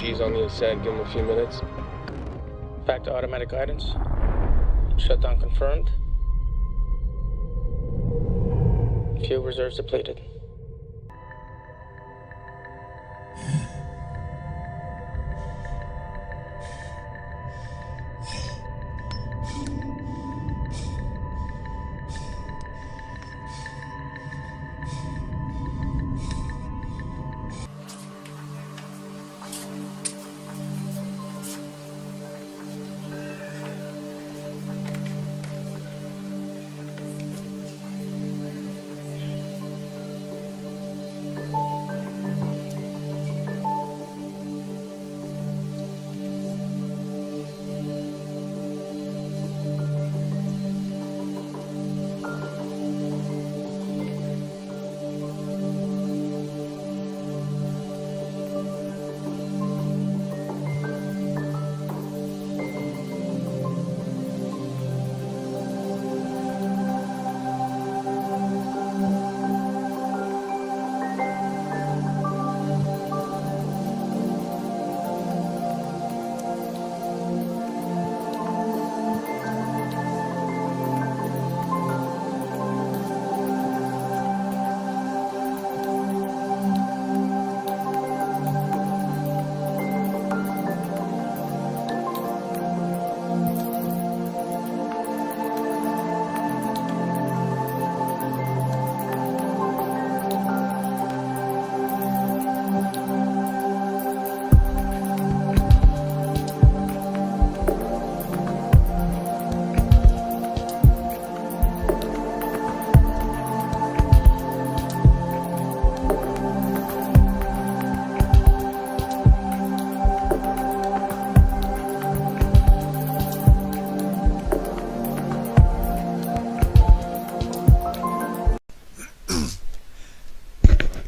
keys on the ascent, give them a few minutes. Back to automatic guidance. Shutdown confirmed. Fuel reserves depleted.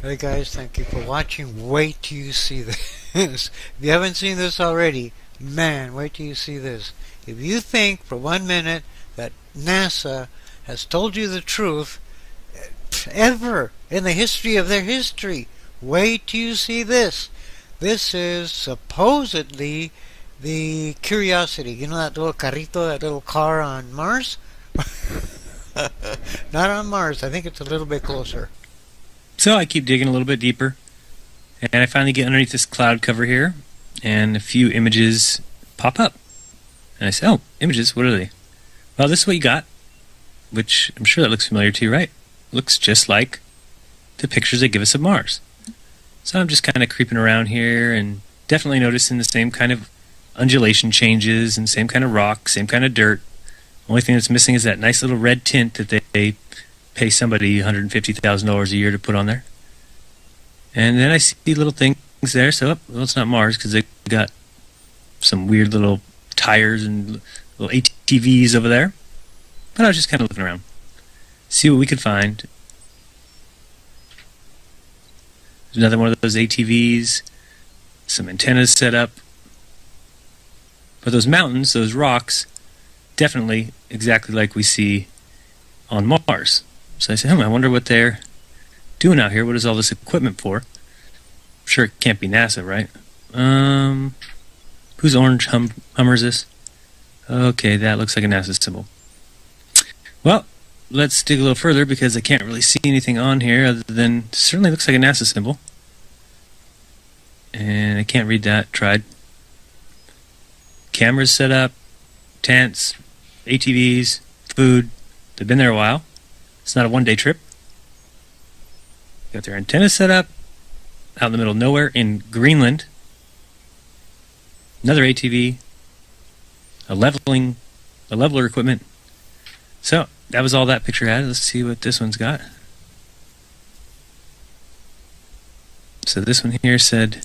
Hey guys, thank you for watching. Wait till you see this. If you haven't seen this already, man, wait till you see this. If you think for 1 minute that NASA has told you the truth ever in the history of their history, wait till you see this. This is supposedly the Curiosity. You know that little carrito, that little car on Mars? Not on Mars. I think it's a little bit closer. So I keep digging a little bit deeper, and I finally get underneath this cloud cover here, and a few images pop up. And I say, oh, images, what are they? Well, this is what you got, which I'm sure that looks familiar to you, right? Looks just like the pictures they give us of Mars. So I'm just kind of creeping around here and definitely noticing the same kind of undulation changes and same kind of rock, same kind of dirt. Only thing that's missing is that nice little red tint that they pay somebody $150,000 a year to put on there. And then I see little things there. So, well, it's not Mars because they got some weird little tires and little ATVs over there. But I was just kind of looking around. See what we could find. There's another one of those ATVs. Some antennas set up. But those mountains, those rocks, definitely exactly like we see on Mars. So I said, I wonder what they're doing out here. What is all this equipment for? Sure, it can't be NASA, right? Whose orange Hummer is this? Okay, that looks like a NASA symbol. Well, let's dig a little further because I can't really see anything on here other than it certainly looks like a NASA symbol. And I can't read that. Tried. Cameras set up, tents, ATVs, food. They've been there a while. It's not a one-day trip. Got their antennas set up out in the middle of nowhere in Greenland. Another ATV, a leveler equipment. So that was all that picture had. Let's see what this one's got. So this one here said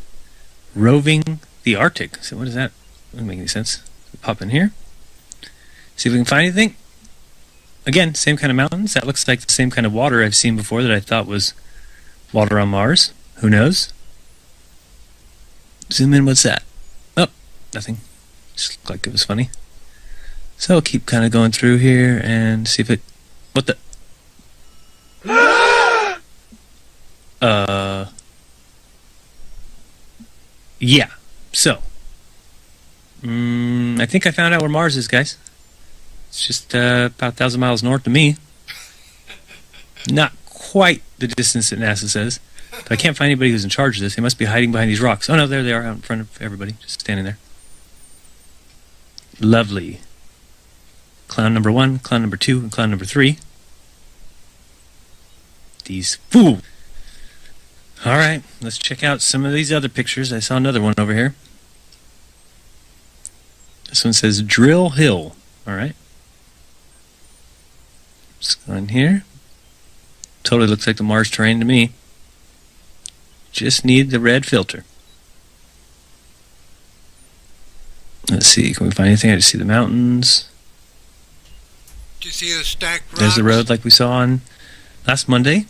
roving the Arctic. So what is that? Doesn't make any sense. Pop in here. See if we can find anything. Again, same kind of mountains. That looks like the same kind of water I've seen before that I thought was water on Mars. Who knows? Zoom in, what's that? Oh, nothing. Just looked like it was funny. So I'll keep kind of going through here and see if it... What the... Yeah. So, I think I found out where Mars is, guys. It's just about 1,000 miles north of me. Not quite the distance that NASA says. But I can't find anybody who's in charge of this. They must be hiding behind these rocks. Oh no, there they are out in front of everybody, just standing there. Lovely. Clown number 1, clown number 2, and clown number 3. These fools. Alright, let's check out some of these other pictures. I saw another one over here. This one says Drill Hill. Alright. Let's go in here. Totally looks like the Mars terrain to me. Just need the red filter. Let's see, can we find anything? I just see the mountains. Do you see the stacked rocks? There's the road like we saw on last Monday.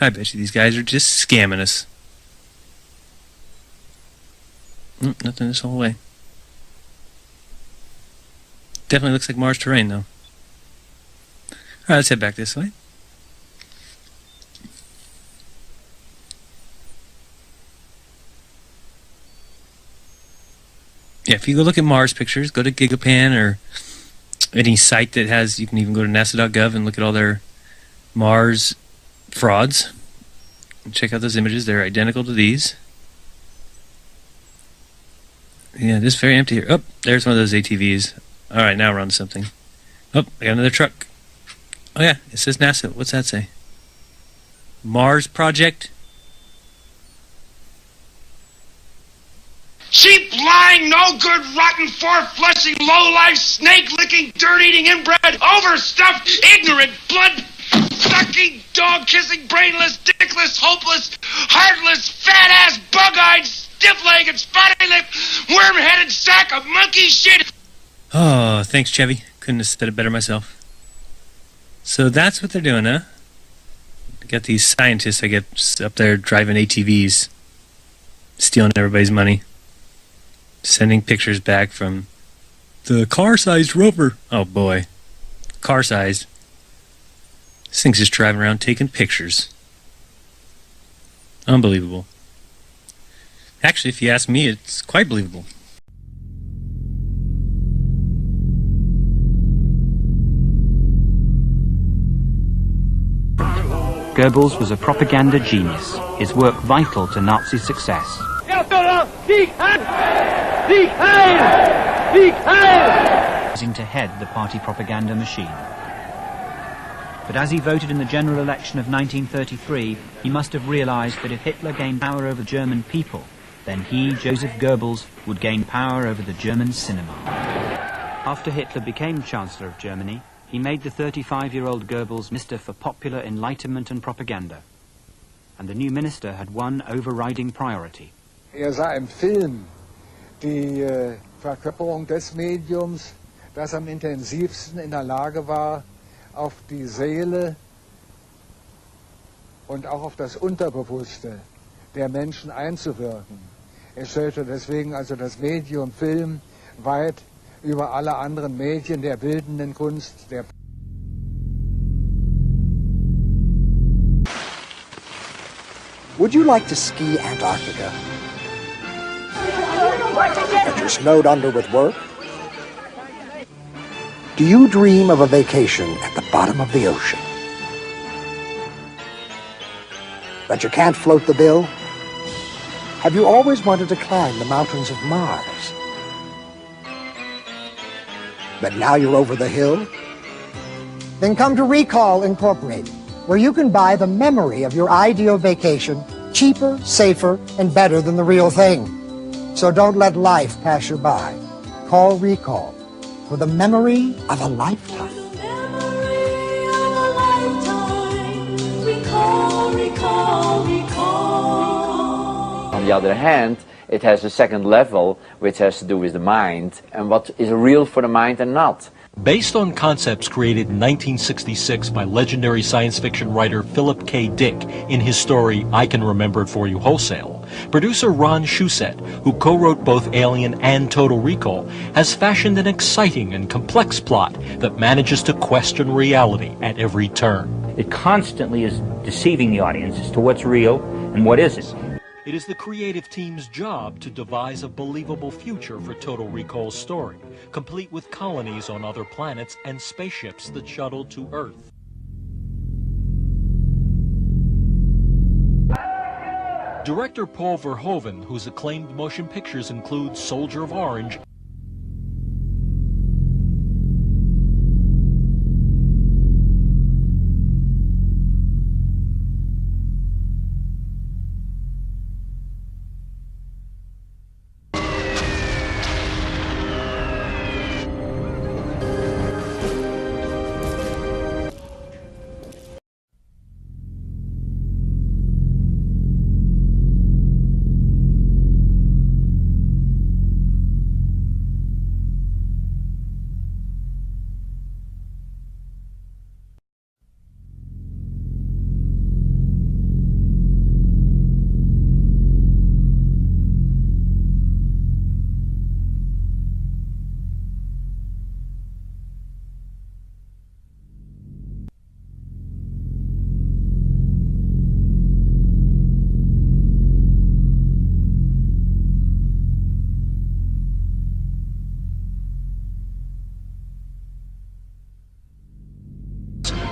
I bet you these guys are just scamming us. Nothing this whole way. Definitely looks like Mars terrain, though. Alright, let's head back this way. Yeah, if you go look at Mars pictures, go to Gigapan or any site that has, you can even go to nasa.gov and look at all their Mars frauds. Check out those images. They're identical to these. Yeah, this is very empty here. Oh, there's one of those ATVs. Alright, now we're on to something. Oh, I got another truck. Oh yeah, it says NASA. What's that say? Mars Project? Cheap, lying, no good, rotten, four-flushing, low-life, snake-licking, dirt-eating, inbred, overstuffed, ignorant, blood-sucking, dog-kissing, brainless, dickless, hopeless, heartless, fat-ass, bug-eyed, stiff-legged, spotty-lipped, worm-headed sack of monkey shit. Oh, thanks, Chevy. Couldn't have said it better myself. So that's what they're doing, huh? Got these scientists, I guess, up there driving ATVs, stealing everybody's money. Sending pictures back from the car-sized rover. Oh boy. Car-sized. This thing's just driving around taking pictures. Unbelievable. Actually, if you ask me, it's quite believable. Goebbels was a propaganda genius, his work vital to Nazi success. To head the party propaganda machine. But as he voted in the general election of 1933, he must have realized that if Hitler gained power over German people, then he, Joseph Goebbels, would gain power over the German cinema. After Hitler became Chancellor of Germany, he made the 35-year-old Goebbels Minister for Popular Enlightenment and Propaganda. And the new minister had one overriding priority. Sah im Film die Verkörperung des Mediums, das am intensivsten in der Lage war, auf die Seele und auch auf das Unterbewusste der Menschen einzuwirken. Stellte deswegen also das Medium Film weit über alle anderen Medien der bildenden Kunst, der Would you like to ski Antarctica? But you're snowed under with work? Do you dream of a vacation at the bottom of the ocean? But you can't float the bill? Have you always wanted to climb the mountains of Mars? But now you're over the hill? Then come to Recall Incorporated, where you can buy the memory of your ideal vacation cheaper, safer, and better than the real thing. So don't let life pass you by. Call Recall for the memory of a lifetime. On the other hand, it has a second level, which has to do with the mind, and what is real for the mind and not. Based on concepts created in 1966 by legendary science fiction writer Philip K. Dick in his story I Can Remember It For You Wholesale, producer Ron Shusett, who co-wrote both Alien and Total Recall, has fashioned an exciting and complex plot that manages to question reality at every turn. It constantly is deceiving the audience as to what's real And what is it? It is the creative team's job to devise a believable future for Total Recall's story, complete with colonies on other planets and spaceships that shuttle to Earth. Director Paul Verhoeven, whose acclaimed motion pictures include Soldier of Orange,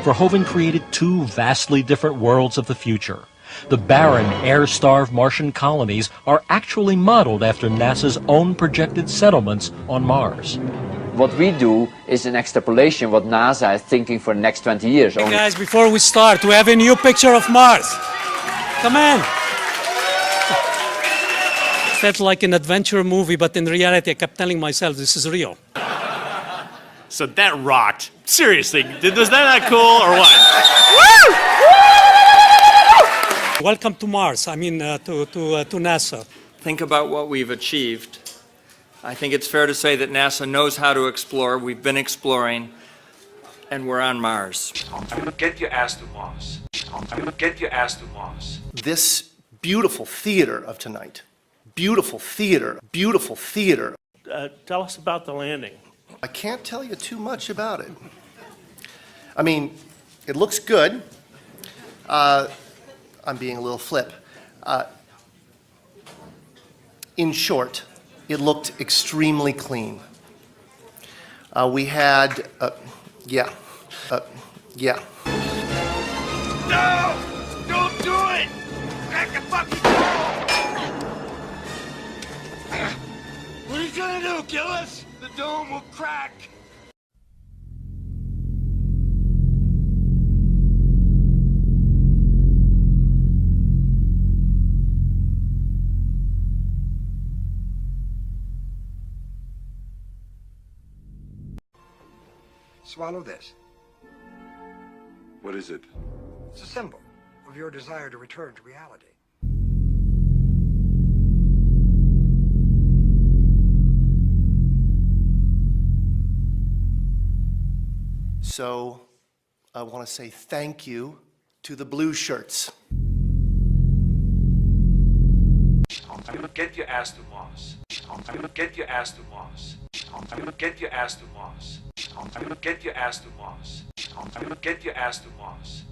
Verhoeven created two vastly different worlds of the future. The barren, air-starved Martian colonies are actually modeled after NASA's own projected settlements on Mars. What we do is an extrapolation what NASA is thinking for the next 20 years. Hey guys, before we start, we have a new picture of Mars. Come on. It felt like an adventure movie, but in reality, I kept telling myself this is real. So that rocked. Seriously, was that cool or what? Welcome to Mars, I mean to NASA. Think about what we've achieved. I think it's fair to say that NASA knows how to explore. We've been exploring, and we're on Mars. Get your ass to Mars. Get your ass to Mars. This beautiful theater of tonight, beautiful theater. Tell us about the landing. I can't tell you too much about it. I mean, it looks good. I'm being a little flip. In short, it looked extremely clean. We had, yeah. No! Don't do it! Crack the fucking dome! What are you gonna do, kill us? The dome will crack! Swallow this. What is it? It's a symbol of your desire to return to reality. So, I want to say thank you to the blue shirts. Get your ass to Mars. Get your ass to Mars. Get your ass to Mars. Get your ass to Mars. Get your ass to Mars.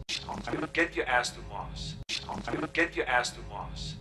Get your ass to Mars. Get your ass to Mars.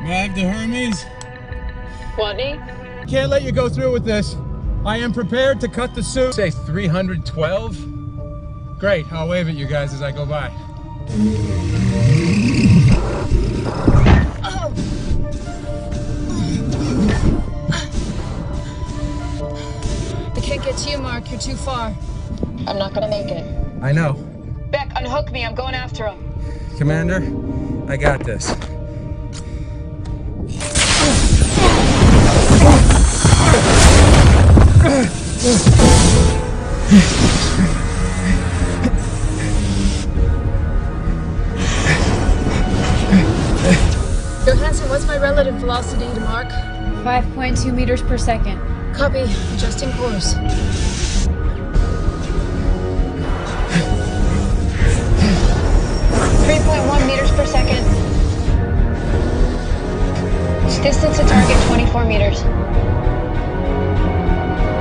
Mag to Hermes. Wadney? Can't let you go through with this. I am prepared to cut the suit. Say 312. Great, I'll wave at you guys as I go by. The can't get to you, Mark. You're too far. I'm not gonna make it. I know. Beck, unhook me. I'm going after him. Commander, I got this. Johansson, what's my relative velocity to Mark? 5.2 meters per second. Copy. Adjusting course. meters per second. Distance to target 24 meters.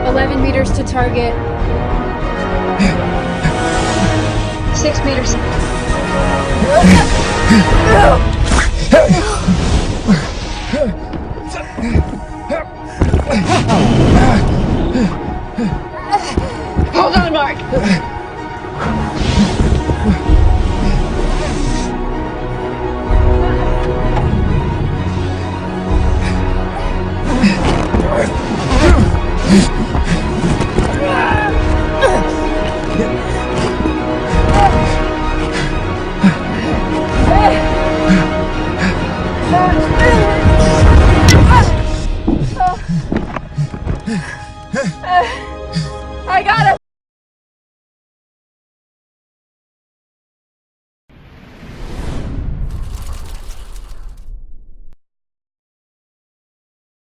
11 meters to target. 6 meters. Hold on, Mark.